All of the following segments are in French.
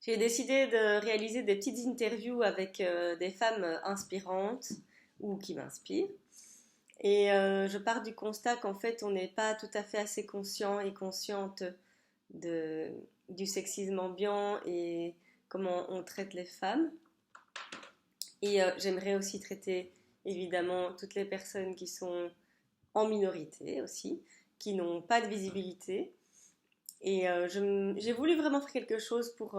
J'ai décidé de réaliser des petites interviews avec des femmes inspirantes ou qui m'inspirent. Et je pars du constat qu'en fait, on n'est pas tout à fait assez conscient et consciente de, du sexisme ambiant et comment on traite les femmes. Et j'aimerais aussi traiter évidemment toutes les personnes qui sont en minorité aussi, qui n'ont pas de visibilité. Et j'ai voulu vraiment faire quelque chose pour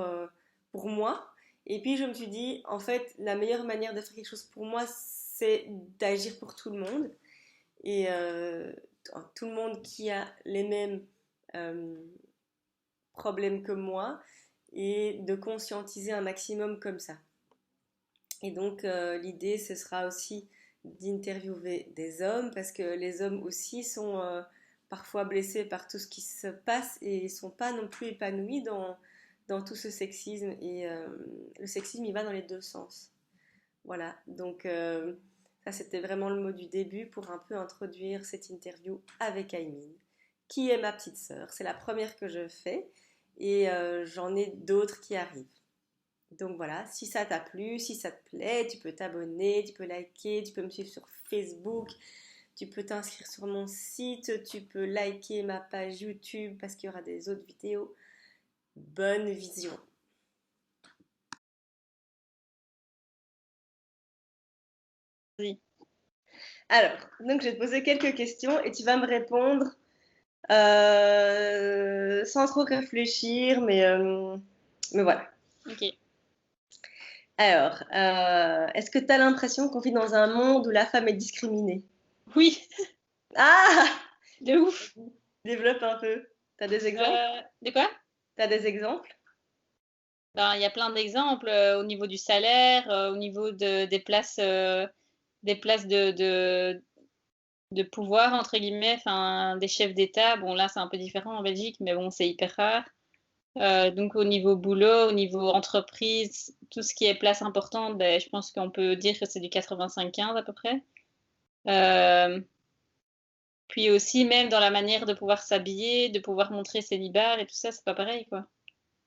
moi. Et puis je me suis dit, en fait, la meilleure manière de faire quelque chose pour moi, c'est d'agir pour tout le monde. Et tout le monde qui a les mêmes euh, problèmes que moi, et de conscientiser un maximum comme ça. Et donc l'idée, ce sera aussi d'interviewer des hommes, parce que les hommes aussi sont parfois blessés par tout ce qui se passe et ne sont pas non plus épanouis dans tout ce sexisme. Et le sexisme, il va dans les deux sens. Voilà, donc ça c'était vraiment le mot du début pour un peu introduire cette interview avec Aymine, qui est ma petite sœur. C'est la première que je fais et j'en ai d'autres qui arrivent. Donc voilà, si ça t'a plu, si ça te plaît, tu peux t'abonner, tu peux liker, tu peux me suivre sur Facebook, tu peux t'inscrire sur mon site, tu peux liker ma page YouTube parce qu'il y aura des autres vidéos. Bonne vision. Oui. Alors, donc je vais te poser quelques questions et tu vas me répondre sans trop réfléchir, mais voilà. Ok. Alors, est-ce que tu as l'impression qu'on vit dans un monde où la femme est discriminée? Oui, Ah! de ouf. Développe un peu. T'as des exemples? De quoi? T'as des exemples? Ben, il y a plein d'exemples au niveau du salaire, au niveau des places de pouvoir, entre guillemets, enfin, des chefs d'État. Bon, là, c'est un peu différent en Belgique, mais bon, c'est hyper rare. Donc, au niveau boulot, au niveau entreprise, tout ce qui est place importante, ben, je pense qu'on peut dire que c'est du 85-15 à peu près. Euh, Puis aussi, même dans la manière de pouvoir s'habiller, de pouvoir montrer ses libards et tout ça, c'est pas pareil, quoi.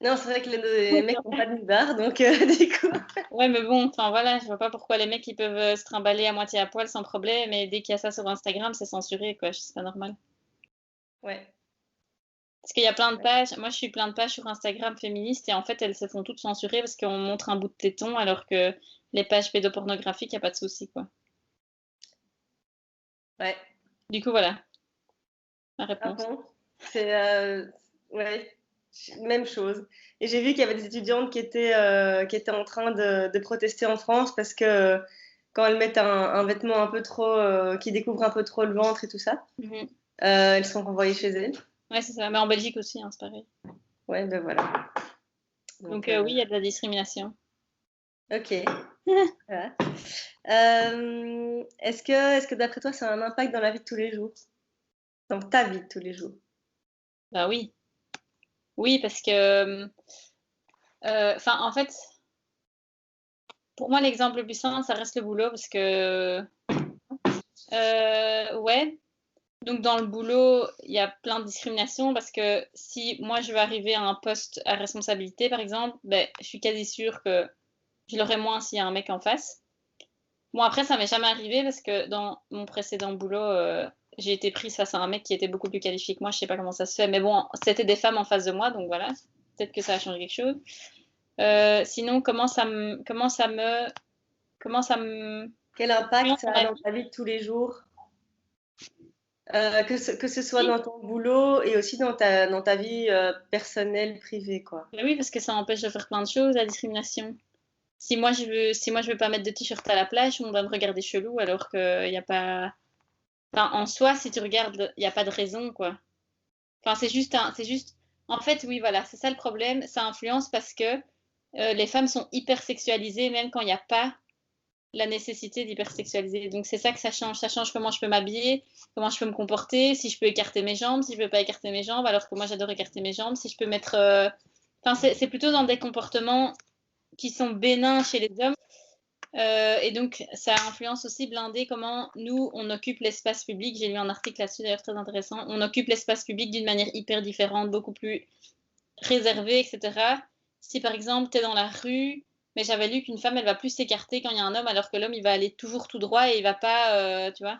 Non, c'est vrai que les mecs n'ont pas de nibar, donc du coup. Ouais, mais bon, enfin voilà, je vois pas pourquoi les mecs ils peuvent se trimballer à moitié à poil sans problème, et dès qu'il y a ça sur Instagram, c'est censuré, quoi. C'est pas normal. Ouais. Parce qu'il y a plein de pages, moi je suis plein de pages sur Instagram féministes, et en fait elles se font toutes censurer parce qu'on montre un bout de téton, alors que les pages pédopornographiques, y a pas de souci, quoi. Ouais. Du coup, voilà, ma Ah réponse. bon? C'est ouais, même chose. Et j'ai vu qu'il y avait des étudiantes qui étaient en train de protester en France parce que quand elles mettent un vêtement un peu trop qui découvre un peu trop le ventre et tout ça, Mhm. elles sont renvoyées chez elles. Ouais, c'est ça. Mais en Belgique aussi, hein, c'est pareil. Ouais, ben voilà. Donc Donc oui, il y a de la discrimination. ok. Voilà. Est-ce que d'après toi, ça a un impact dans la vie de tous les jours? Dans ta vie de tous les jours? Bah oui. Oui, parce que, enfin, en fait, pour moi, l'exemple le plus simple, ça reste le boulot, parce que, ouais. Donc, dans le boulot, il y a plein de discriminations, parce que si moi, je veux arriver à un poste à responsabilité, par exemple, ben, je suis quasi sûre que je l'aurai moins s'il y a un mec en face. Bon, après, ça m'est jamais arrivé, parce que dans mon précédent boulot, j'ai été prise face à un mec qui était beaucoup plus qualifié que moi, je sais pas comment ça se fait, mais bon, c'était des femmes en face de moi, donc voilà, peut-être que ça a changé quelque chose. Sinon, comment ça me Quel impact influence ça dans a ma dans vie? ta vie de tous les jours? Que ce soit Oui, dans ton boulot et aussi dans ta vie personnelle, privée, quoi. ben oui, parce que ça empêche de faire plein de choses, la discrimination. Si moi je veux pas mettre de t-shirt à la plage, on va me regarder chelou, alors qu'il y a pas, enfin, en soi, si tu regardes, il n'y a pas de raison, quoi. Enfin, en fait, oui, voilà, c'est ça le problème. Ça influence parce que les femmes sont hyper sexualisées, même quand il n'y a pas la nécessité d'hypersexualiser. Donc c'est ça que ça change. Ça change comment je peux m'habiller, comment je peux me comporter, si je peux écarter mes jambes, si je peux pas écarter mes jambes, alors que moi j'adore écarter mes jambes, si je peux mettre... Enfin, c'est plutôt dans des comportements qui sont bénins chez les hommes. Et donc ça influence aussi blindé comment nous, on occupe l'espace public. J'ai lu un article là-dessus d'ailleurs très intéressant. On occupe l'espace public d'une manière hyper différente, beaucoup plus réservée, etc. si par exemple, tu es dans la rue, mais j'avais lu qu'une femme, elle va plus s'écarter quand il y a un homme, alors que l'homme, il va aller toujours tout droit et il va pas, tu vois?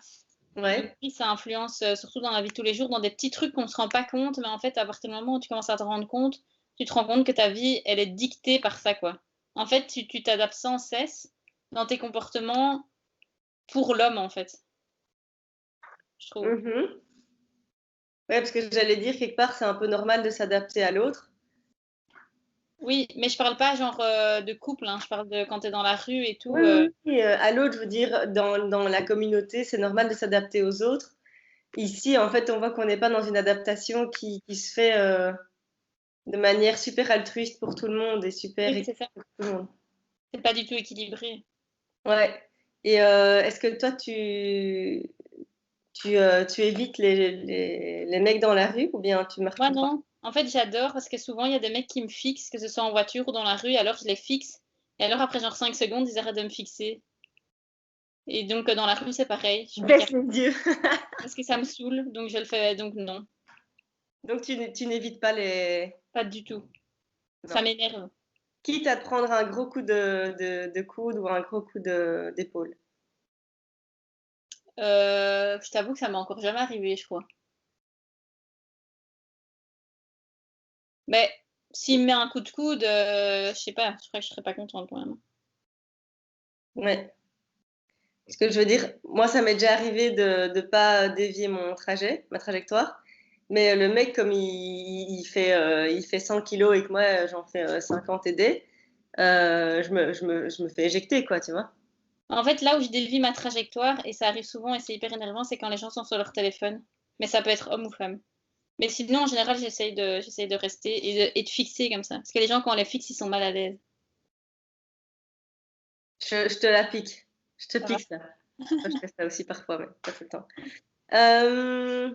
Donc Ouais. oui, ça influence, surtout dans la vie de tous les jours, dans des petits trucs qu'on ne se rend pas compte, mais en fait, à partir du moment où tu commences à te rendre compte, tu te rends compte que ta vie, elle est dictée par ça, quoi. En fait, tu t'adaptes sans cesse dans tes comportements pour l'homme, en fait, je trouve. Mhm. Ouais, parce que j'allais dire, quelque part, c'est un peu normal de s'adapter à l'autre. Oui, mais je parle pas genre, de couple, hein, je parle de quand tu es dans la rue et tout, Oui, oui, oui, à l'autre, je veux dire, dans la communauté, c'est normal de s'adapter aux autres. Ici, en fait, on voit qu'on n'est pas dans une adaptation qui se fait de manière super altruiste pour tout le monde et super oui, c'est équitable ça, pour tout le monde. c'est pas du tout équilibré. Ouais. Et est-ce que toi, tu évites les mecs dans la rue ou bien tu marches Moi tout droit? non, en fait, j'adore parce que souvent, il y a des mecs qui me fixent, que ce soit en voiture ou dans la rue, alors je les fixe et alors après genre 5 secondes, ils arrêtent de me fixer et donc dans la rue, c'est pareil, je Baisse m'écarte les yeux. parce que ça me saoule, donc je le fais donc non, Donc tu n'évites pas les... pas du tout. Ça Non. m'énerve. Quitte à te prendre un gros coup de coude ou un gros coup d'épaule. Je t'avoue que ça m'est encore jamais arrivé, je crois. Mais s'il me met un coup de coude, je sais pas, je crois que je serais pas contente quand même. Ouais. Ce que je veux dire, moi, ça m'est déjà arrivé de pas dévier ma trajectoire. Mais le mec, comme il fait 100 kilos et que moi, j'en fais 50 et des, je me fais éjecter, quoi, tu vois. En fait, là où je dévie ma trajectoire, et ça arrive souvent et c'est hyper énervant, c'est quand les gens sont sur leur téléphone. Mais ça peut être homme ou femme. Mais sinon, en général, j'essaye de rester et de fixer comme ça. Parce que les gens, quand on les fixe, ils sont mal à l'aise. Je te la pique. Je te Ça va. pique ça. Moi, je fais ça aussi parfois, mais pas tout le temps. Euh,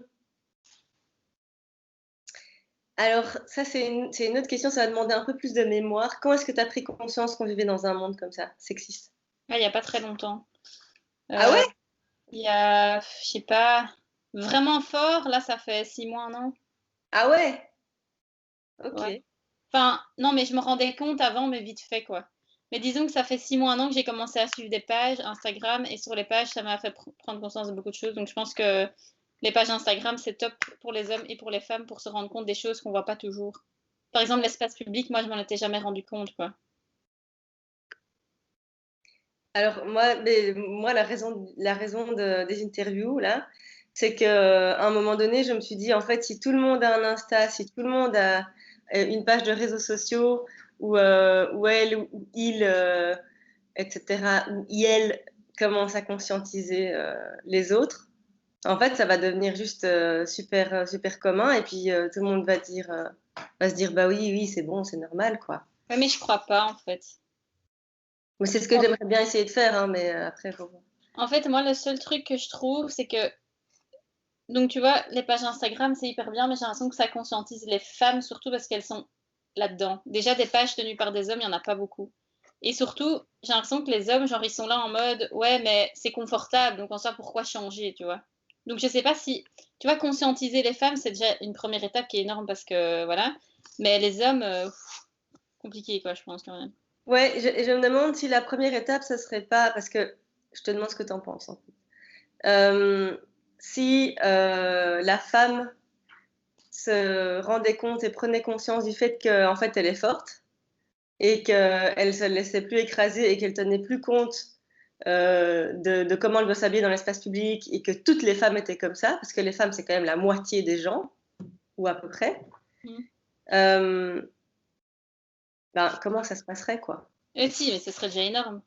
alors, ça, c'est une autre question. Ça va demander un peu plus de mémoire. Quand est-ce que tu as pris conscience qu'on vivait dans un monde comme ça, sexiste? Ah, il y a pas très longtemps. Ah Euh, ouais? il y a, je sais pas, vraiment fort, là, ça fait 6 mois, un an. Ah ouais? Ouais. Ok. Enfin, non, mais je me rendais compte avant, mais vite fait, quoi. Mais disons que ça fait 6 mois, un an que j'ai commencé à suivre des pages Instagram, et sur les pages, ça m'a fait prendre conscience de beaucoup de choses. Donc, je pense que les pages Instagram, c'est top pour les hommes et pour les femmes pour se rendre compte des choses qu'on voit pas toujours. Par exemple, l'espace public, moi, je m'en étais jamais rendu compte, quoi. Alors moi la raison des interviews là, c'est qu'à un moment donné, je me suis dit en fait, si tout le monde a un Insta, si tout le monde a une page de réseaux sociaux où elle ou il, etc., où elle commence à conscientiser les autres, en fait, ça va devenir juste super commun et puis tout le monde va se dire bah oui, oui, c'est bon, c'est normal quoi. Ouais, mais je crois pas, en fait. Mais c'est ce que j'aimerais bien essayer de faire, hein, mais après, faut voir. En fait, moi, le seul truc que je trouve, c'est que, donc tu vois, les pages Instagram, c'est hyper bien, mais j'ai l'impression que ça conscientise les femmes, surtout parce qu'elles sont là-dedans. Déjà, des pages tenues par des hommes, il n'y en a pas beaucoup. Et surtout, j'ai l'impression que les hommes, genre, ils sont là en mode, ouais, mais c'est confortable, donc en soi, pourquoi changer, tu vois? Donc, je sais pas si, tu vois, conscientiser les femmes, c'est déjà une première étape qui est énorme parce que, voilà. Mais les hommes, compliqué, quoi, je pense, quand même. Ouais, je me demande si la première étape, ça serait pas, parce que je te demande ce que tu en penses, en fait. Si la femme se rendait compte et prenait conscience du fait qu'en fait, elle est forte et qu'elle se laissait plus écraser et qu'elle tenait plus compte de comment elle doit s'habiller dans l'espace public et que toutes les femmes étaient comme ça, parce que les femmes, c'est quand même la moitié des gens, ou à peu près, Mm. euh, ben, comment ça se passerait, quoi? Et si, mais ce serait déjà énorme.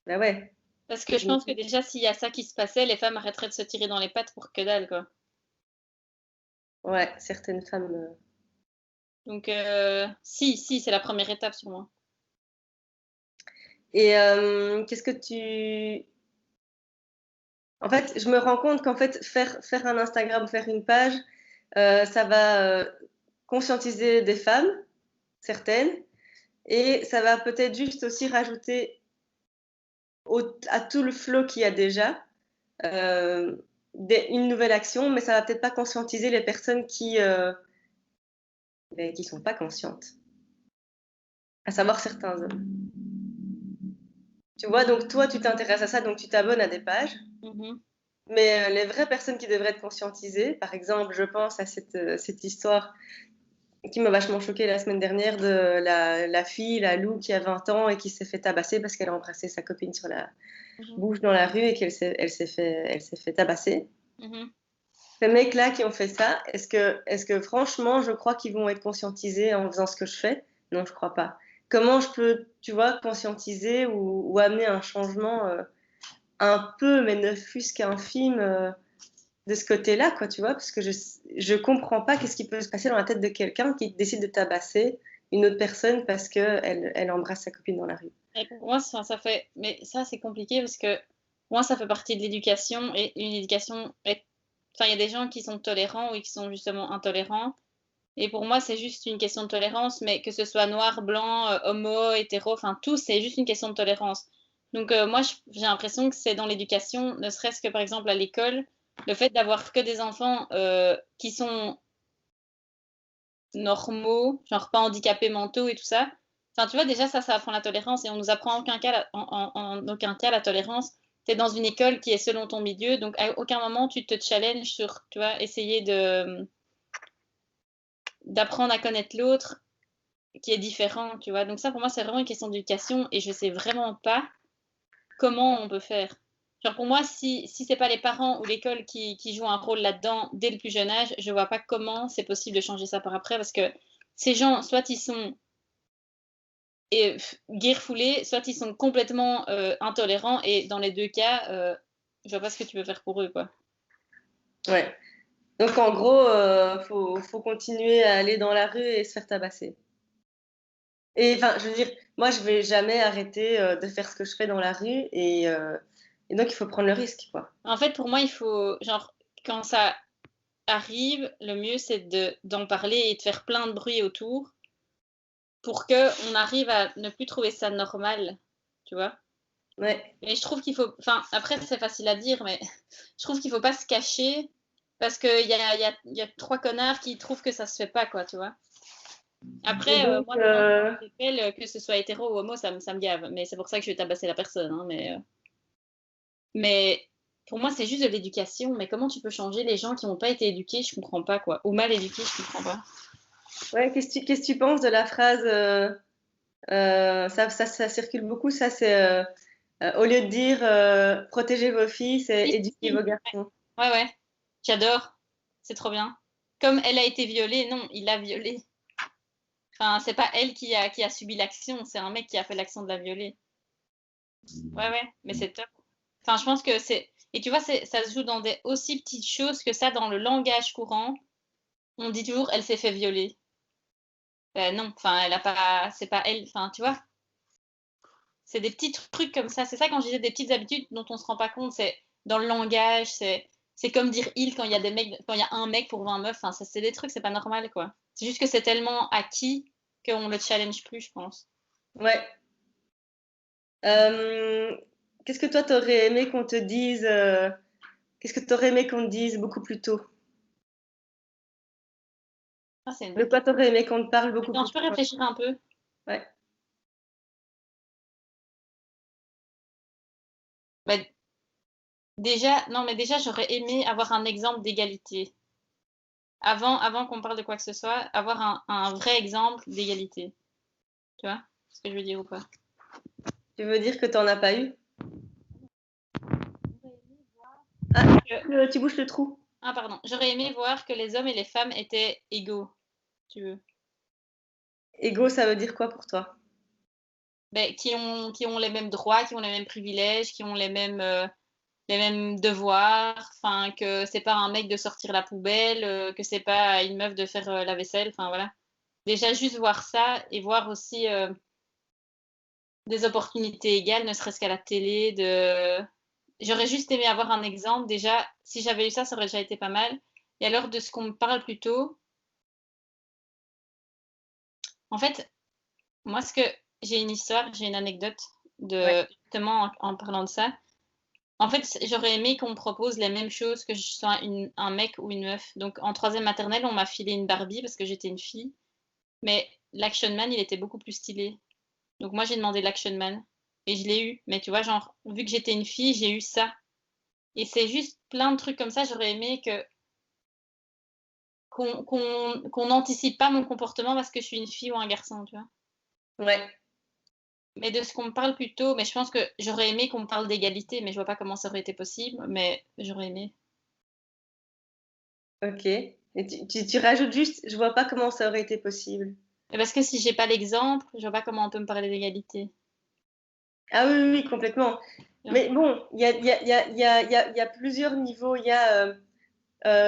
Ben ouais. Parce que Je je me pense que déjà, s'il y a ça qui se passait, les femmes arrêteraient de se tirer dans les pattes pour que dalle, quoi. Ouais, certaines femmes. Donc, si, c'est la première étape sur moi. Et qu'est-ce que tu. En fait, je me rends compte qu'en fait, faire un Instagram, faire une page, ça va conscientiser des femmes, certaines, et ça va peut-être juste aussi rajouter à tout le flot qu'il y a déjà euh, une nouvelle action, mais ça va peut-être pas conscientiser les personnes qui sont pas conscientes à savoir certains hommes. Tu vois, donc toi, tu t'intéresses à ça, donc tu t'abonnes à des pages. Mhm. Mais les vraies personnes qui devraient être conscientisées, par exemple, je pense à cette histoire qui m'a vachement choquée la semaine dernière de la fille, la Lou, qui a 20 ans et qui s'est fait tabasser parce qu'elle a embrassé sa copine sur la Mhm. bouche dans la rue et elle s'est fait tabasser. Mhm. Ces mecs-là qui ont fait ça, est-ce que franchement, je crois qu'ils vont être conscientisés en faisant ce que je fais? Non, je crois pas. Comment je peux, tu vois, conscientiser ou amener un changement un peu, mais ne fût-ce qu'infime, de ce côté-là, quoi, tu vois, parce que je comprends pas qu'est-ce qui peut se passer dans la tête de quelqu'un qui décide de tabasser une autre personne parce qu'elle elle embrasse sa copine dans la rue. Et pour moi, ça fait. Mais ça, c'est compliqué parce que pour moi, ça fait partie de l'éducation et une éducation est. Enfin, il y a des gens qui sont tolérants ou qui sont justement intolérants. Et pour moi, c'est juste une question de tolérance, mais que ce soit noir, blanc, homo, hétéro, enfin tout, c'est juste une question de tolérance. Donc moi, j'ai l'impression que c'est dans l'éducation, ne serait-ce que par exemple à l'école, le fait d'avoir que des enfants qui sont normaux, genre pas handicapés mentaux et tout ça. Enfin, tu vois, déjà, ça apprend la tolérance et on nous apprend en aucun cas en aucun cas la tolérance. Tu es dans une école qui est selon ton milieu, donc à aucun moment tu te challenges sur, tu vois, essayer de d'apprendre à connaître l'autre qui est différent, tu vois. Donc ça, pour moi, c'est vraiment une question d'éducation et je sais vraiment pas comment on peut faire. Genre pour moi, si c'est pas les parents ou l'école qui jouent un rôle là-dedans dès le plus jeune âge, je vois pas comment c'est possible de changer ça par après parce que ces gens, soit ils sont guerre-foulés, soit ils sont complètement intolérants et dans les deux cas, je vois pas ce que tu peux faire pour eux, quoi. Ouais. Donc en gros, faut continuer à aller dans la rue et se faire tabasser. Et enfin, je veux dire, moi, je vais jamais arrêter de faire ce que je fais dans la rue et donc il faut prendre le risque, quoi. En fait, pour moi, il faut, genre, quand ça arrive, le mieux c'est d'en parler et de faire plein de bruit autour pour que on arrive à ne plus trouver ça normal, tu vois. Ouais. Et je trouve qu'il faut, enfin, après c'est facile à dire, mais je trouve qu'il faut pas se cacher parce qu'il y a trois connards qui trouvent que ça se fait pas, quoi, tu vois. Et Après, donc, moi, dans n'importe lequel, que ce soit hétéro ou homo, ça me gave. Mais c'est pour ça que je vais tabasser la personne, hein, mais pour moi, c'est juste de l'éducation. Mais comment tu peux changer les gens qui n'ont pas été éduqués? Je comprends pas, quoi. Ou mal éduqués, je comprends pas. ouais, qu'est-ce que tu penses de la phrase ça circule beaucoup, ça c'est au lieu de dire protégez vos filles, c'est Si, si, éduquer si. vos garçons. Ouais, ouais. J'adore. C'est trop bien. Comme elle a été violée, non, il l'a violée. Enfin, c'est pas elle qui a subi l'action, c'est un mec qui a fait l'action de la violer. Ouais, ouais, mais c'est top. Enfin, je pense que c'est. Et tu vois, ça se joue dans des aussi petites choses que ça, dans le langage courant. On dit toujours, elle s'est fait violer. Non, enfin, elle a pas. C'est pas elle. Enfin, tu vois, c'est des petits trucs comme ça. C'est ça quand je disais des petites habitudes dont on se rend pas compte. C'est dans le langage, c'est comme dire il quand il y a des mecs, quand il y a un mec pour 20 meufs. Enfin, c'est des trucs, c'est pas normal, quoi. C'est juste que c'est tellement acquis qu'on le challenge plus, je pense. Ouais. Euh, qu'est-ce que toi t'aurais aimé qu'on te dise qu'est-ce que t'aurais aimé qu'on te dise beaucoup plus tôt? Ah, c'est une De bonne quoi question. t'aurais aimé qu'on te parle beaucoup Attends, plus je peux tôt? réfléchir un peu. Ouais. Bah, déjà, non, mais déjà, j'aurais aimé avoir un exemple d'égalité. Avant qu'on parle de quoi que ce soit, avoir un vrai exemple d'égalité. Tu vois ce que je veux dire ou pas? Tu veux dire que t'en as pas eu? Que- Tu bouges le trou. Ah, pardon. J'aurais aimé voir que les hommes et les femmes étaient égaux, si tu veux. Ego, ça veut dire quoi pour toi? Ben, qui ont les mêmes droits, qui ont les mêmes privilèges, qui ont les mêmes devoirs. Enfin, que c'est pas un mec de sortir la poubelle, que c'est pas à une meuf de faire la vaisselle. Enfin, voilà. Déjà, juste voir ça et voir aussi des opportunités égales, ne serait-ce qu'à la télé. J'aurais juste aimé avoir un exemple. Déjà, si j'avais eu ça, ça aurait déjà été pas mal. Et alors, de ce qu'on me parle plus tôt, en fait, moi, j'ai une histoire, j'ai une anecdote Ouais. de justement en parlant de ça. En fait, j'aurais aimé qu'on me propose les mêmes choses que je sois un mec ou une meuf. Donc, en troisième maternelle, on m'a filé une Barbie parce que j'étais une fille. Mais l'Action Man, il était beaucoup plus stylé. Donc moi, j'ai demandé l'Action Man et je l'ai eu. Mais tu vois, genre, vu que j'étais une fille, j'ai eu ça. Et c'est juste plein de trucs comme ça. J'aurais aimé qu'on n'anticipe pas mon comportement parce que je suis une fille ou un garçon, tu vois. Ouais, Mais de ce qu'on me parle plutôt, mais je pense que j'aurais aimé qu'on me parle d'égalité, mais je vois pas comment ça aurait été possible, mais j'aurais aimé. ok. Et tu rajoutes juste, je vois pas comment ça aurait été possible. Mais parce que si j'ai pas l'exemple, je vois pas comment on peut me parler d'égalité. Ah oui, oui, oui, complètement. Tu vois. Mais bon, il y a plusieurs niveaux. Il y a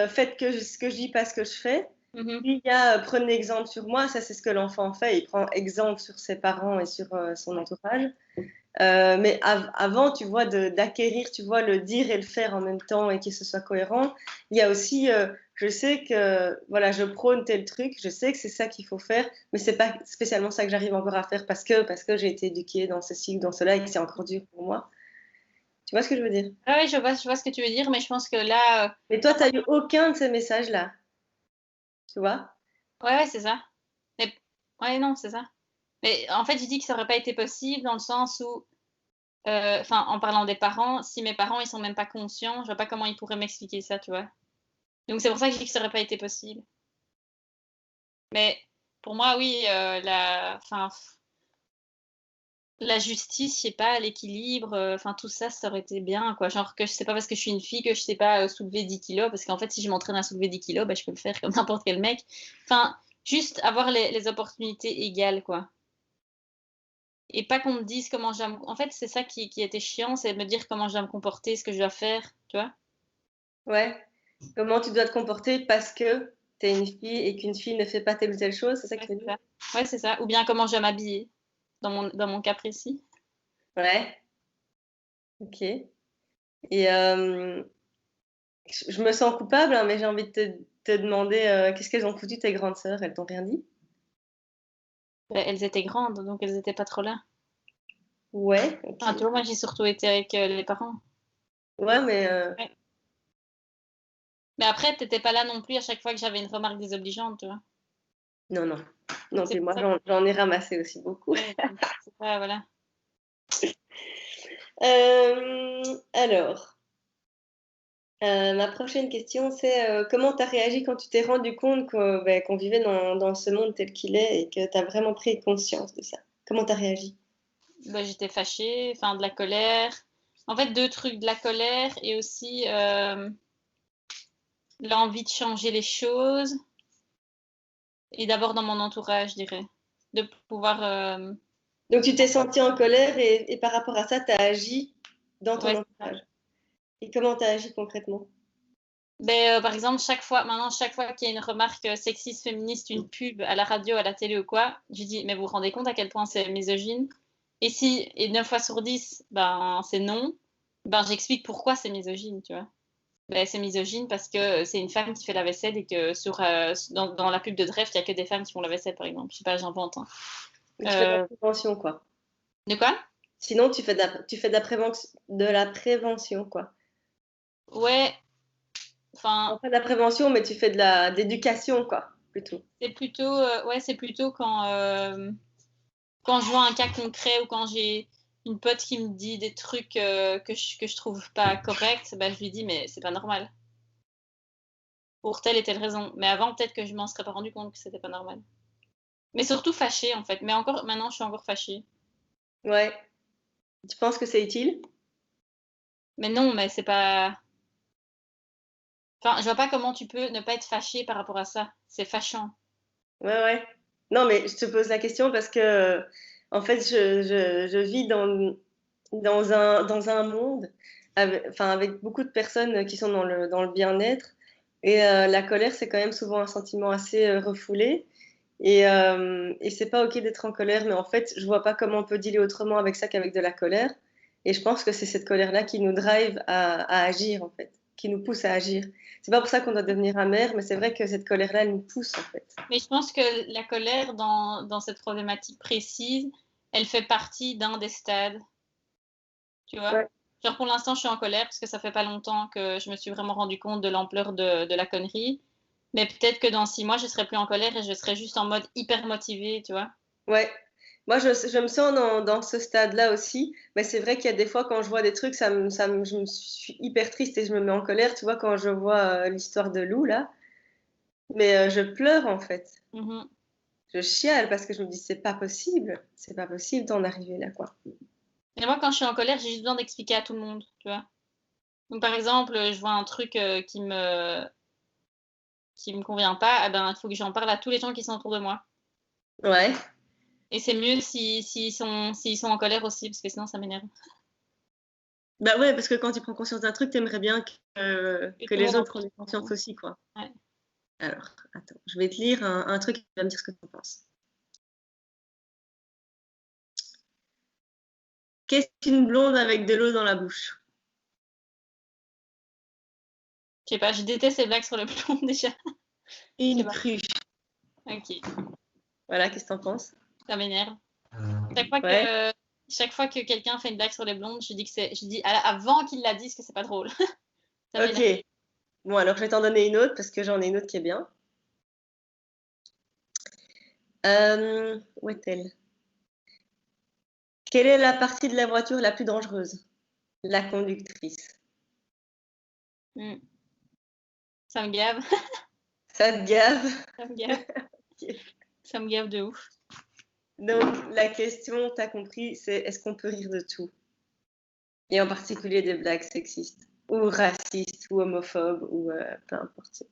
faites ce que je dis, pas ce que je fais. Mhm. Puis il y a prenez exemple sur moi, ça c'est ce que l'enfant fait, il prend exemple sur ses parents et sur son entourage. Mais avant, tu vois, d'acquérir, tu vois, le dire et le faire en même temps et que ce soit cohérent, il y a aussi, je sais que, voilà, je prône tel truc, je sais que c'est ça qu'il faut faire, mais c'est pas spécialement ça que j'arrive encore à faire parce que j'ai été éduquée dans ceci ou dans cela et que c'est encore dur pour moi. Tu vois ce que je veux dire? Ah oui, je vois ce que tu veux dire, mais je pense que là, Mais toi, tu n'as eu aucun de ces messages-là, tu vois? ouais, c'est ça. Mais, ouais, non, c'est ça. Mais en fait, je dis que ça aurait pas été possible dans le sens où, enfin, en parlant des parents, si mes parents ils sont même pas conscients, je vois pas comment ils pourraient m'expliquer ça, tu vois. Donc c'est pour ça que je dis que ça aurait pas été possible. Mais pour moi, oui, enfin, la justice, je sais pas, l'équilibre, enfin tout ça, ça aurait été bien, quoi. Genre que je sais pas parce que je suis une fille que je sais pas soulever 10 kilos, parce qu'en fait, si je m'entraîne à soulever 10 kilos, bah, je peux le faire comme n'importe quel mec. Enfin, juste avoir les opportunités égales, quoi. Et pas qu'on me dise comment je dois me... En fait, c'est ça qui était chiant, c'est de me dire comment je dois me comporter, ce que je dois faire, tu vois. Ouais. Comment tu dois te comporter parce que tu es une fille et qu'une fille ne fait pas telle ou telle chose, c'est ça que Ouais, tu veux c'est dire? ça. Ouais, c'est ça. Ou bien comment je dois m'habiller, dans mon cas précis. Ouais, ok. Et je me sens coupable, hein, mais j'ai envie de te demander qu'est-ce qu'elles ont foutu tes grandes sœurs? Elles t'ont rien dit? Elles étaient grandes, donc elles étaient pas trop là. Ouais, ok. Enfin, tu vois, moi, j'ai surtout été avec les parents. Ouais, mais Ouais. Mais après, t'étais pas là non plus à chaque fois que j'avais une remarque désobligeante, tu vois. non, non. Donc Non, c'est puis pour moi, ça. j'en ai ramassé aussi beaucoup. Ouais, donc c'est pas, voilà. Alors, ma prochaine question, c'est comment tu as réagi quand tu t'es rendu compte qu'on vivait dans ce monde tel qu'il est et que tu as vraiment pris conscience de ça? Comment tu as réagi? Bah, j'étais fâchée, enfin de la colère. En fait, deux trucs, de la colère et aussi l'envie de changer les choses. Et d'abord dans mon entourage, je dirais. De pouvoir... Donc, tu t'es sentie en colère et par rapport à ça, tu as agi dans ton Ouais, c'est ça. entourage. Et comment tu as agi concrètement? Ben, par exemple, maintenant, chaque fois qu'il y a une remarque sexiste, féministe, une pub à la radio, à la télé ou quoi, je dis, mais vous vous rendez compte à quel point c'est misogyne? Et 9 fois sur 10, ben, c'est non, ben, j'explique pourquoi c'est misogyne, tu vois. Ben, c'est misogyne parce que c'est une femme qui fait la vaisselle et que dans la pub de Dreft, il n'y a que des femmes qui font la vaisselle, par exemple. Je sais pas, j'invente, hein. Donc, tu fais de la Euh, prévention, quoi. de quoi? Sinon, tu fais de la prévention, quoi. Ouais, enfin, Non, pas de la prévention, mais tu fais d'éducation, quoi, plutôt. c'est plutôt quand je vois un cas concret ou quand j'ai une pote qui me dit des trucs que je trouve pas corrects, bah, je lui dis, mais c'est pas normal. Pour telle et telle raison. Mais avant, peut-être que je m'en serais pas rendu compte que c'était pas normal. Mais surtout fâchée, en fait. Mais encore, maintenant, je suis encore fâchée. Ouais. Tu penses que c'est utile? Mais non, mais c'est pas. Enfin, je vois pas comment tu peux ne pas être fâchée par rapport à ça. C'est fâchant. Ouais, ouais. Non, mais je te pose la question parce que, en fait, je vis dans un monde enfin, avec beaucoup de personnes qui sont dans le bien-être. Et la colère, c'est quand même souvent un sentiment assez refoulé. Et c'est pas OK d'être en colère, mais en fait, je vois pas comment on peut dealer autrement avec ça qu'avec de la colère. Et je pense que c'est cette colère-là qui nous drive à agir, en fait, qui nous pousse à agir. C'est pas pour ça qu'on doit devenir amer, mais c'est vrai que cette colère-là, elle nous pousse, en fait. Mais je pense que la colère, dans cette problématique précise, elle fait partie d'un des stades. Tu vois? Ouais. Genre pour l'instant, je suis en colère parce que ça fait pas longtemps que je me suis vraiment rendu compte de l'ampleur de la connerie. Mais peut-être que dans 6 mois, je serai plus en colère et je serai juste en mode hyper motivée, tu vois? Ouais. Moi, je me sens dans ce stade-là aussi, mais c'est vrai qu'il y a des fois quand je vois des trucs, je me suis hyper triste et je me mets en colère, tu vois, quand je vois l'histoire de Lou, là. Mais je pleure en fait. Mhm. Je chiale parce que je me dis, c'est pas possible d'en arriver là, quoi. Et moi, quand je suis en colère, j'ai juste besoin d'expliquer à tout le monde, tu vois. Donc, par exemple, je vois un truc qui me convient pas, eh ben, il faut que j'en parle à tous les gens qui sont autour de moi. Ouais. Et c'est mieux s'ils sont en colère aussi, parce que sinon ça m'énerve. Bah ouais, parce que quand tu prends conscience d'un truc, t'aimerais bien Et que tout le les monde autres en aient conscience aussi, quoi. ouais. Alors, attends, je vais te lire un truc et tu vas me dire ce que tu en penses. Qu'est-ce qu'une blonde avec de l'eau dans la bouche? Je sais pas, je déteste les blagues sur le plomb déjà. Je sais Une pas. cruche. Ok, Voilà, qu'est-ce que t'en penses? ça m'énerve. Ouais, Chaque fois que quelqu'un fait une blague sur les blondes, je dis avant qu'il la dise que c'est pas drôle. Ça m'énerve. ok. Bon, alors je vais t'en donner une autre parce que j'en ai une autre qui est bien. Où est-elle? Quelle est la partie de la voiture la plus dangereuse? La conductrice. Mm. Ça me gave, Ça te gave? ça me gave, Ok. ça me gave de ouf. Donc, la question, t'as compris, c'est est-ce qu'on peut rire de tout? Et en particulier des blagues sexistes, ou racistes, ou homophobes, ou peu importe.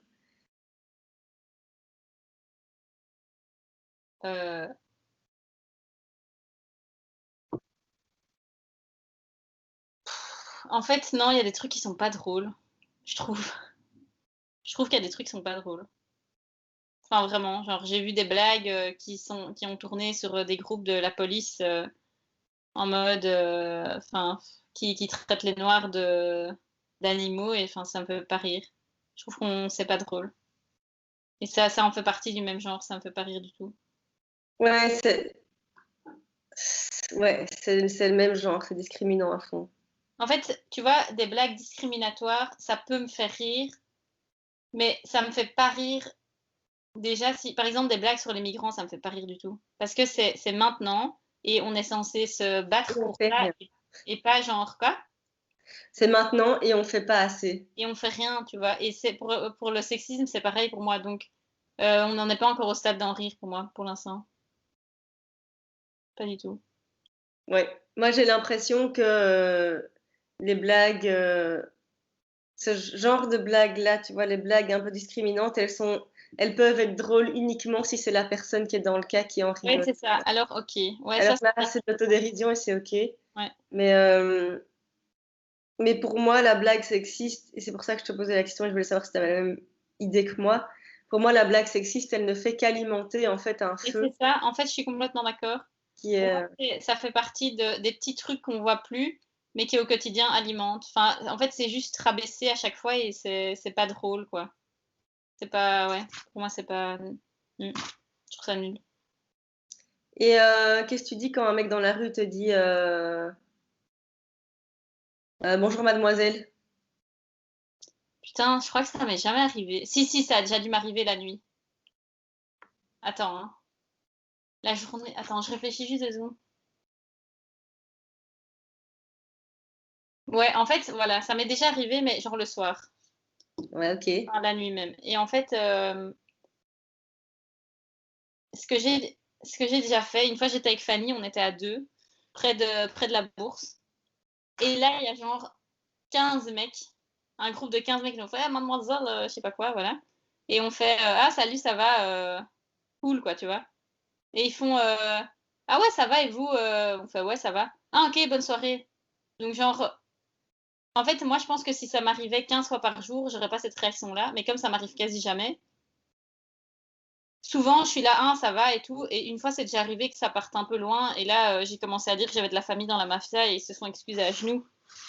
Euh, En fait, non, il y a des trucs qui sont pas drôles, je trouve. Je trouve qu'il y a des trucs qui sont pas drôles. Enfin, vraiment, genre, j'ai vu des blagues qui ont tourné sur des groupes de la police en mode, enfin, qui traitent les noirs d'animaux, et enfin, ça me fait pas rire. Je trouve qu'on c'est pas drôle. Et ça en fait partie du même genre, ça me fait pas rire du tout. Ouais, c'est le même genre, c'est discriminant à fond. En fait, tu vois, des blagues discriminatoires, ça peut me faire rire, mais ça me fait pas rire. Déjà, si par exemple des blagues sur les migrants, ça me fait pas rire du tout. Parce que c'est maintenant et on est censé se Et battre on pour fait ça rien. et pas genre quoi? C'est maintenant et on fait pas assez. Et on fait rien, tu vois. Et c'est pour le sexisme, c'est pareil pour moi. Donc, on n'en est pas encore au stade d'en rire pour moi, pour l'instant. Pas du tout. Ouais. Moi, j'ai l'impression que les blagues, ce genre de blagues-là, tu vois, les blagues un peu discriminantes, elles peuvent être drôles uniquement si c'est la personne qui est dans le cas qui en Ouais, rigole. c'est ça. Alors, ok. Ouais, Alors ça, là, c'est c'est de l'autodérision et c'est ok. ouais. Mais, euh, mais pour moi, la blague sexiste, et c'est pour ça que je te posais la question, et je voulais savoir si tu avais la même idée que moi. Pour moi, la blague sexiste, elle ne fait qu'alimenter en fait un Et feu c'est ça. En fait, je suis complètement d'accord. qui Pour moi, est. ça fait partie des petits trucs qu'on voit plus, mais qui au quotidien alimentent. Enfin, en fait, c'est juste rabaissé à chaque fois et c'est pas drôle, quoi. C'est pas, ouais. Pour moi, c'est pas. Je trouve ça nul. Et qu'est-ce que tu dis quand un mec dans la rue te dit bonjour mademoiselle? Putain, je crois que ça m'est jamais arrivé. Si, si, ça a déjà dû m'arriver la nuit. Attends, hein. La journée. Attends, je réfléchis juste 2 secondes. Ouais, en fait, voilà, ça m'est déjà arrivé, mais genre le soir, Ouais, ok. enfin, la nuit même. Et en fait, ce que j'ai, ce que j'ai déjà fait, une fois j'étais avec Fanny, on était à deux, près de la bourse. Et là, il y a genre 15 mecs, un groupe de 15 mecs qui ont fait, ah, mademoiselle, je sais pas quoi, voilà. Et on fait, ah, salut, ça va, cool, quoi, tu vois. Et ils font, ah ouais, ça va, et vous? On fait, ouais, ça va. Ah, ok, bonne soirée. Donc, genre, en fait, moi, je pense que si ça m'arrivait 15 fois par jour, j'aurais pas cette réaction-là. Mais comme ça m'arrive quasi jamais, souvent, je suis là, ah, ça va et tout. Et une fois, c'est déjà arrivé que ça parte un peu loin. Et là, j'ai commencé à dire que j'avais de la famille dans la mafia et ils se sont excusés à genoux.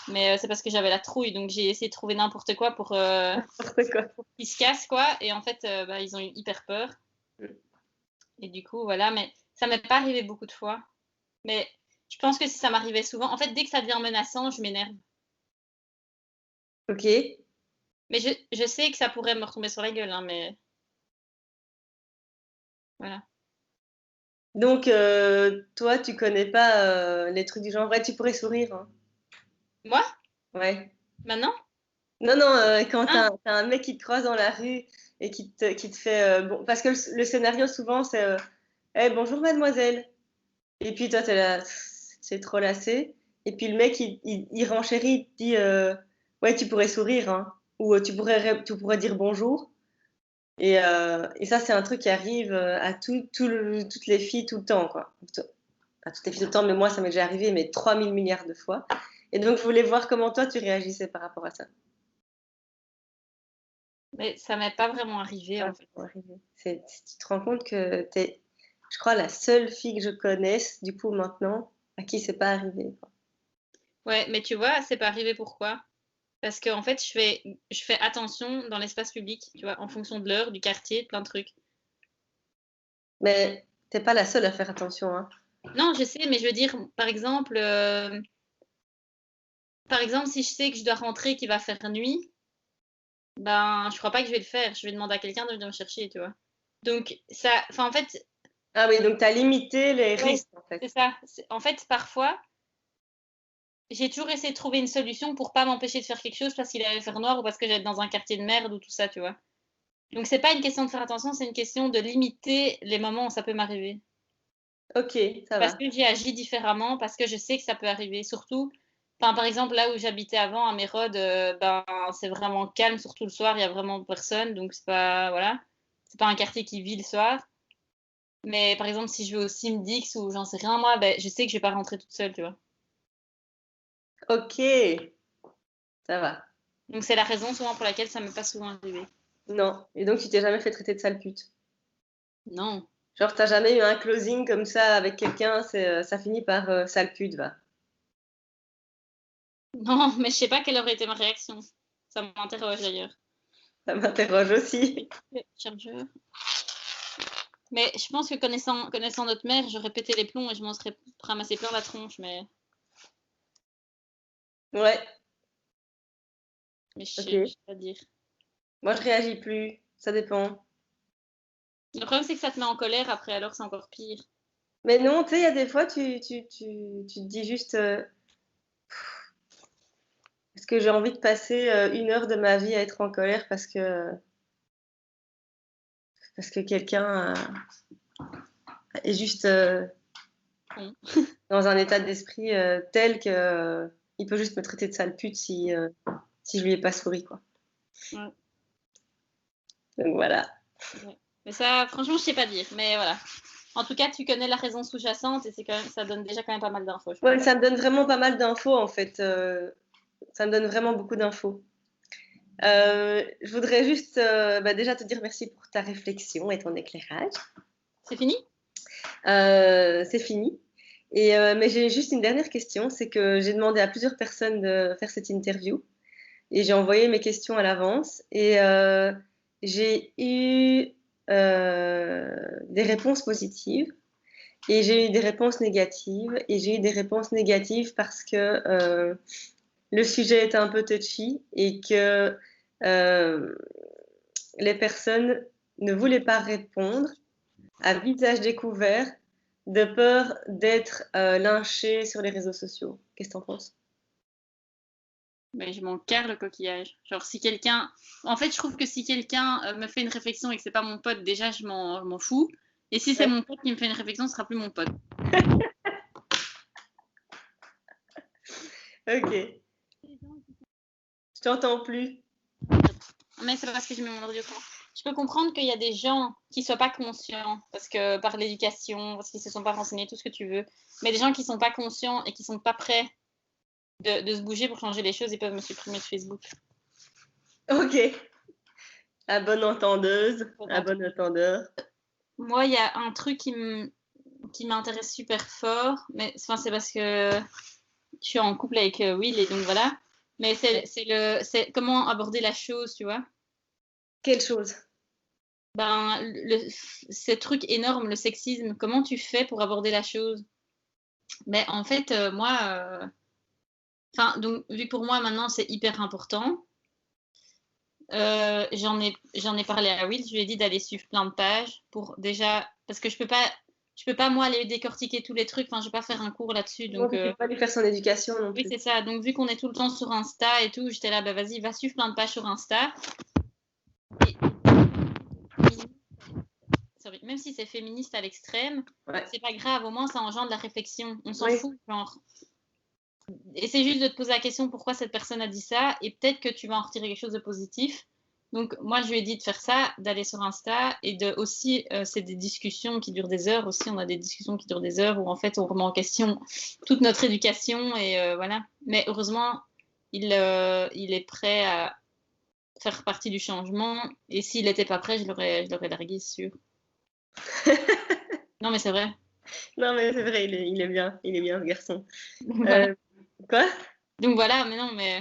Mais c'est parce que j'avais la trouille. Donc, j'ai essayé de trouver n'importe quoi N'importe quoi. pour qu'ils se cassent, quoi. Et en fait, bah, ils ont eu hyper peur. Et du coup, voilà. Mais ça m'est pas arrivé beaucoup de fois. Mais je pense que si ça m'arrivait souvent, en fait, dès que ça devient menaçant, je m'énerve. Ok. Mais je sais que ça pourrait me retomber sur la gueule, hein, mais voilà. Donc, toi, tu connais pas les trucs du genre. Ouais, tu pourrais sourire, hein. Moi, Ouais. maintenant? Non, non, quand Ah, t'as un mec qui te croise dans la rue et qui te fait. Bon, parce que le scénario, souvent, c'est Eh, bonjour, mademoiselle. Et puis, toi, t'es là, c'est trop lassé. Et puis, le mec, il renchérit, il te dit Ouais, tu pourrais sourire, hein. Ou tu pourrais dire bonjour. Et ça, c'est un truc qui arrive à toutes les filles tout le temps, quoi. À toutes les filles tout le temps, mais moi, ça m'est déjà arrivé, mais 3000 milliards de fois. Et donc, je voulais voir comment toi, tu réagissais par rapport à ça. mais ça m'est pas vraiment arrivé, Ah, en ça fait. peut arriver. Tu te rends compte que t'es, je crois, la seule fille que je connaisse, du coup, maintenant, à qui c'est pas arrivé, quoi. Ouais, mais tu vois, c'est pas arrivé pourquoi? Parce que en fait, je fais attention dans l'espace public, tu vois, en fonction de l'heure, du quartier, de plein de trucs. Mais t'es pas la seule à faire attention, hein. Non, je sais, mais je veux dire, par exemple, si je sais que je dois rentrer, qu'il va faire nuit, ben, je crois pas que je vais le faire. Je vais demander à quelqu'un de venir me chercher, tu vois. Donc, ça, enfin, en fait, Ah oui, donc t'as limité les ouais, risques, en fait. c'est ça. En fait, parfois, j'ai toujours essayé de trouver une solution pour pas m'empêcher de faire quelque chose parce qu'il allait faire noir ou parce que j'allais être dans un quartier de merde ou tout ça, tu vois. Donc, c'est pas une question de faire attention, c'est une question de limiter les moments où ça peut m'arriver. Ok, ça Parce va. que j'ai agi différemment, parce que je sais que ça peut arriver. Surtout, enfin, par exemple, là où j'habitais avant, à Mérode, ben, c'est vraiment calme, surtout le soir, il y a vraiment personne, donc c'est pas, voilà, c'est pas un quartier qui vit le soir. Mais par exemple, si je vais au Simdix ou j'en sais rien, moi, ben, je sais que je vais pas rentrer toute seule, tu vois. Ok, ça va. Donc c'est la raison souvent pour laquelle ça m'est pas souvent arrivé. Non. Et donc, tu t'es jamais fait traiter de sale pute. Non. Genre, t'as jamais eu un closing comme ça avec quelqu'un, ça finit par sale pute, va. Non, mais je sais pas quelle aurait été ma réaction. Ça m'interroge d'ailleurs. Ça m'interroge aussi. Chargeur. Mais je pense que connaissant notre mère, j'aurais pété les plombs et je m'en serais ramassé plein la tronche, Ouais, mais je ok. sais pas dire. Moi, je réagis plus. Ça dépend. Le problème, c'est que ça te met en colère après, alors c'est encore pire. Mais non, tu sais, il y a des fois, tu te dis juste est-ce que j'ai envie de passer 1 heure de ma vie à être en colère parce que quelqu'un est juste Bon. dans un état d'esprit tel que il peut juste me traiter de sale pute si je lui ai pas souri, quoi. Ouais, Donc voilà. ouais. Mais ça, franchement, je sais pas dire. Mais voilà. En tout cas, tu connais la raison sous-jacente et c'est quand même, ça donne déjà quand même pas mal d'infos, je Ouais, pense. ça me donne vraiment pas mal d'infos en fait. Ça me donne vraiment beaucoup d'infos. Je voudrais juste déjà te dire merci pour ta réflexion et ton éclairage. C'est fini? C'est fini. Mais j'ai juste une dernière question, c'est que j'ai demandé à plusieurs personnes de faire cette interview et j'ai envoyé mes questions à l'avance et j'ai eu des réponses positives et j'ai eu des réponses négatives et j'ai eu des réponses négatives parce que le sujet était un peu touchy et que euh, les personnes ne voulaient pas répondre à visage découvert de peur d'être lynchées sur les réseaux sociaux. Qu'est-ce que t'en penses? Mais je m'en carre le coquillage. Genre, si quelqu'un. En fait, je trouve que si quelqu'un me fait une réflexion et que c'est pas mon pote, déjà, je m'en fous. Et si c'est Ouais. mon pote qui me fait une réflexion, ce sera plus mon pote. Ok, je t'entends plus. Mais c'est parce que j'ai mis mon ordi autrement. Je peux comprendre qu'il y a des gens qui soient pas conscients, parce que par l'éducation, parce qu'ils se sont pas renseignés, tout ce que tu veux. Mais des gens qui sont pas conscients et qui sont pas prêts de se bouger pour changer les choses, ils peuvent me supprimer de Facebook. Ok, à bonne entendeuse, à bon entendeur. Moi, il y a un truc qui m'intéresse super fort, mais enfin, c'est parce que je suis en couple avec Will et donc voilà. Mais Ouais. c'est comment aborder la chose, tu vois. Quelle chose? Ben, ce truc énorme, le sexisme, comment tu fais pour aborder la chose? Mais en fait, moi, enfin, donc, vu que pour moi maintenant c'est hyper important, j'en ai parlé à Will, je lui ai dit d'aller suivre plein de pages pour déjà, parce que je peux pas. je peux pas moi aller décortiquer tous les trucs. Enfin, je vais pas faire un cours là-dessus. Non, Donc tu peux pas lui faire son éducation non oui, plus. c'est ça. Donc vu qu'on est tout le temps sur Insta et tout, j'étais là, bah vas-y, va suivre plein de pages sur Insta. Et sorry, même si c'est féministe à l'extrême, Ouais. c'est pas grave. Au moins, ça engendre de la réflexion. On s'en Oui. fout, genre. Essaie juste de te poser la question pourquoi cette personne a dit ça et peut-être que tu vas en retirer quelque chose de positif. Donc moi je lui ai dit de faire ça, d'aller sur Insta et de aussi c'est des discussions qui durent des heures aussi. On a des discussions qui durent des heures où en fait on remet en question toute notre éducation et voilà. Mais heureusement il est prêt à faire partie du changement et s'il n'était pas prêt je l'aurais largué c'est sûr. Non mais c'est vrai. Non, mais c'est vrai, il est bien ce garçon. Voilà. Quoi? Donc voilà, mais non mais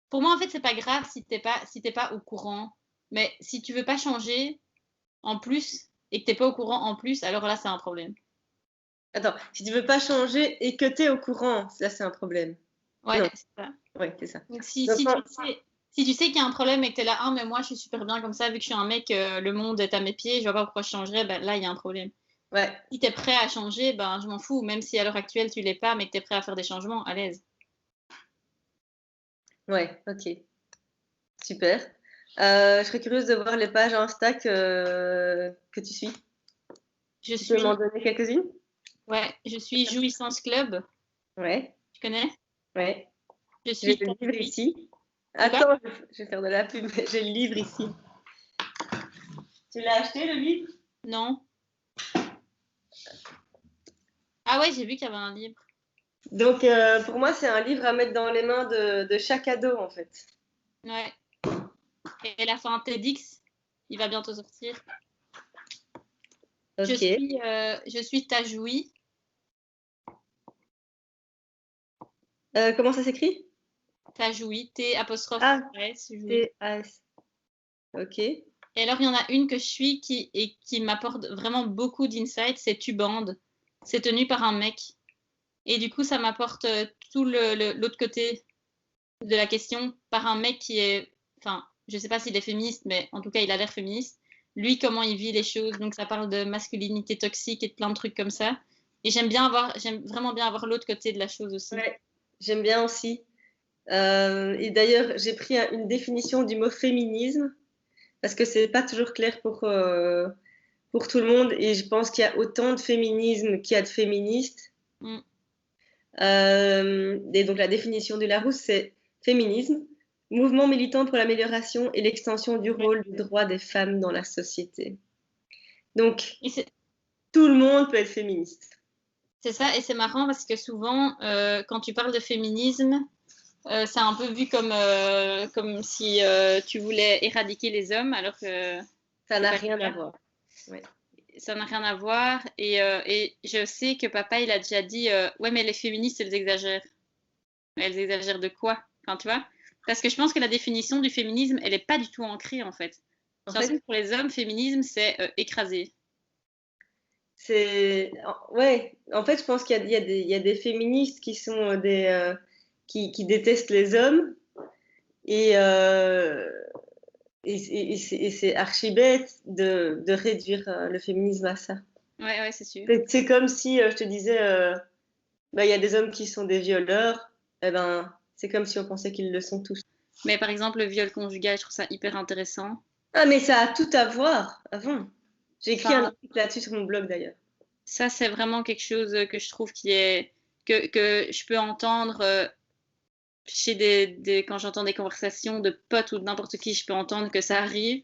pour moi, en fait, c'est pas grave si t'es pas au courant. Mais si tu veux pas changer en plus et que t'es pas au courant en plus, alors là, c'est un problème. Attends, si tu veux pas changer et que tu es au courant, ça c'est un problème. Ouais, Non, c'est ça. ouais, c'est ça. Donc Donc, si tu sais qu'il y a un problème et que t'es là, ah, mais moi, je suis super bien comme ça, vu que je suis un mec, le monde est à mes pieds, je vois pas pourquoi je changerais, ben là, il y a un problème. ouais, Si t'es prêt à changer, ben je m'en fous, même si à l'heure actuelle tu l'es pas, mais que t'es prêt à faire des changements, à l'aise. ouais, ok, super. Je serais curieuse de voir les pages Insta que tu suis. Je Tu peux m'en suis, donner quelques-unes? je suis Jouissance Club, Ouais, tu connais? ouais. Je J'ai suis le livre Tatouée. ici. De quoi? Attends, je vais faire de la pub, mais j'ai le livre ici. Tu l'as acheté, le livre? Non. Ah ouais, j'ai vu qu'il y avait un livre. Donc, pour moi, c'est un livre à mettre dans les mains de chaque ado, en fait. Ouais. Et la fin TEDx, il va bientôt sortir. Ok. Je suis Tajoui. Comment ça s'écrit? Tajoui, T apostrophe Ah, S, Joui. T-A-S. Ok. Et alors, il y en a une que je suis qui m'apporte vraiment beaucoup d'insights, c'est Tubande. C'est tenu par un mec. Et du coup, ça m'apporte tout l'autre côté de la question par un mec qui est, enfin, je sais pas s'il est féministe, mais en tout cas, il a l'air féministe. Lui, comment il vit les choses. Donc, ça parle de masculinité toxique et de plein de trucs comme ça. Et j'aime vraiment bien avoir l'autre côté de la chose aussi. Ouais, j'aime bien aussi. Et d'ailleurs, j'ai pris une définition du mot féminisme parce que c'est pas toujours clair pour tout le monde et je pense qu'il y a autant de féminisme qu'il y a de féministes. Mm. Et donc la définition du Larousse, c'est féminisme, mouvement militant pour l'amélioration et l'extension du Ouais. rôle du droit des femmes dans la société. Donc, Et tout le monde peut être féministe. c'est ça, et c'est marrant parce que souvent, quand tu parles de féminisme, c'est un peu vu comme si tu voulais éradiquer les hommes, alors que Ça c'est n'a pas le rien à cas. voir. Ouais. Ça n'a rien à voir. Et je sais que papa, il a déjà dit, ouais, mais les féministes, elles exagèrent. Mais elles exagèrent de quoi? Enfin, tu vois? Parce que je pense que la définition du féminisme, elle n'est pas du tout ancrée, en fait. En J'ai l'impression fait, que pour les hommes, féminisme, c'est écraser. ouais. En fait, je pense qu'il y a des féministes qui sont qui détestent les hommes et, et c'est archi bête de réduire le féminisme à ça. Ouais, ouais, c'est sûr. C'est comme si je te disais, bah, il y a des hommes qui sont des violeurs, eh ben, c'est comme si on pensait qu'ils le sont tous. Mais par exemple, le viol conjugal, je trouve ça hyper intéressant. Ah, mais ça a tout à voir avant. J'ai écrit un Enfin, article là-dessus sur mon blog d'ailleurs. ça, c'est vraiment quelque chose que je trouve que je peux entendre chez quand j'entends des conversations de potes ou de n'importe qui, je peux entendre que ça arrive.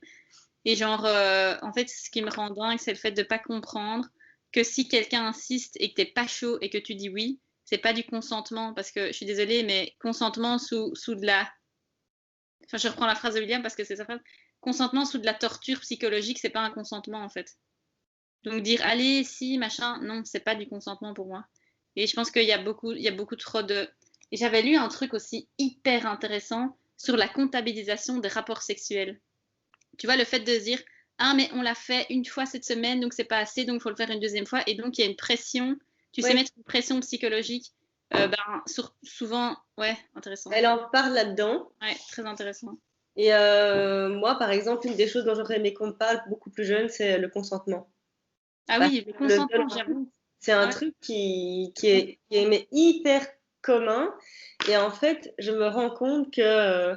Et genre, en fait, ce qui me rend dingue, c'est le fait de pas comprendre que si quelqu'un insiste et que t'es pas chaud et que tu dis oui, c'est pas du consentement. Parce que je suis désolée, mais consentement sous de la. Enfin, je reprends la phrase de William parce que c'est sa phrase. Consentement sous de la torture psychologique, c'est pas un consentement en fait. Donc dire allez, si, machin, non, c'est pas du consentement pour moi. Et je pense il y a beaucoup trop de. Et j'avais lu un truc aussi hyper intéressant sur la comptabilisation des rapports sexuels. Tu vois, le fait de se dire ah, mais on l'a fait une fois cette semaine, donc c'est pas assez, donc il faut le faire une deuxième fois. Et donc il y a une pression, tu sais, Oui, mettre une pression psychologique. Souvent, ouais, intéressant. elle en parle là-dedans. Ouais, très intéressant. Et moi, par exemple, une des choses dont j'aurais aimé qu'on parle beaucoup plus jeune, c'est le consentement. Ah Parce oui, le que le viol, consentement, j'avoue. c'est un Ouais. truc qui est mais hyper commun. Et en fait, je me rends compte que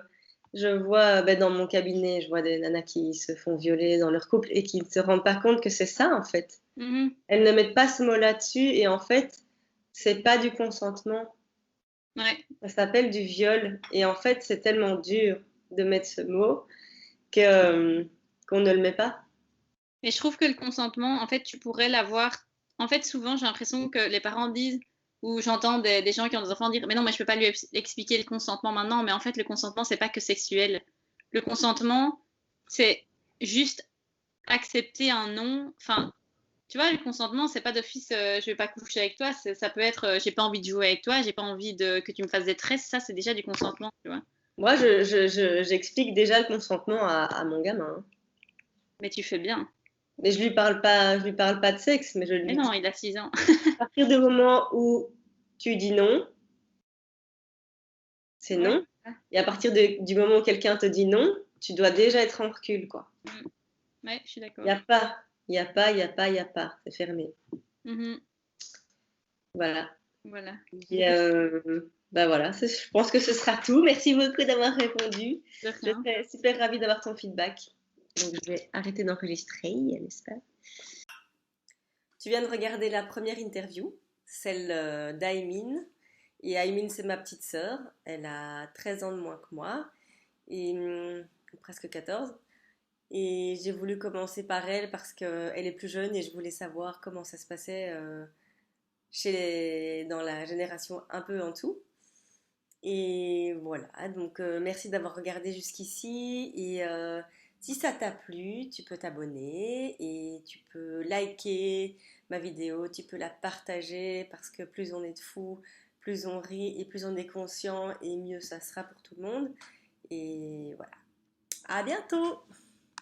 je vois ben, dans mon cabinet, je vois des nanas qui se font violer dans leur couple et qui ne se rendent pas compte que c'est ça, en fait. Mhm. Elles ne mettent pas ce mot là-dessus et en fait, c'est pas du consentement. Ouais. Ça s'appelle du viol. Et en fait, c'est tellement dur de mettre ce mot que, qu'on ne le met pas. Mais je trouve que le consentement, en fait, tu pourrais l'avoir. En fait, souvent, j'ai l'impression que les parents disent, ou j'entends des gens qui ont des enfants dire, mais non, mais je peux pas lui expliquer le consentement maintenant. Mais en fait, le consentement, c'est pas que sexuel. Le consentement, c'est juste accepter un non. Enfin, tu vois, le consentement, c'est pas d'office, je vais pas coucher avec toi. Ça peut être, j'ai pas envie de jouer avec toi, j'ai pas envie que tu me fasses des tresses. Ça, c'est déjà du consentement, tu vois. Moi, j'explique déjà le consentement à mon gamin, hein. Mais tu fais bien. Mais je lui parle pas de sexe, mais je Mais lui dis non, il a 6 ans. à partir du moment où tu dis non, c'est Ouais. non. Et à partir du moment où quelqu'un te dit non, tu dois déjà être en recul, quoi. Mm. Ouais, je suis Il y d'accord. a pas, il y a pas, il y a pas, il y a pas. C'est fermé. Mhm. Voilà. Voilà. Et, bah voilà, je pense que ce sera tout. Merci beaucoup d'avoir répondu. De Je rien. serais super ravie d'avoir ton feedback. Donc, je vais arrêter d'enregistrer, n'est-ce pas? Tu viens de regarder la première interview, celle d'Aimine. Et Aimine, c'est ma petite sœur. Elle a 13 ans de moins que moi, et presque 14. Et j'ai voulu commencer par elle parce qu'elle est plus jeune et je voulais savoir comment ça se passait dans la génération un peu en dessous. Et voilà, donc merci d'avoir regardé jusqu'ici. Et si ça t'a plu, tu peux t'abonner et tu peux liker ma vidéo, tu peux la partager parce que plus on est de fous, plus on rit et plus on est conscient et mieux ça sera pour tout le monde. Et voilà, à bientôt!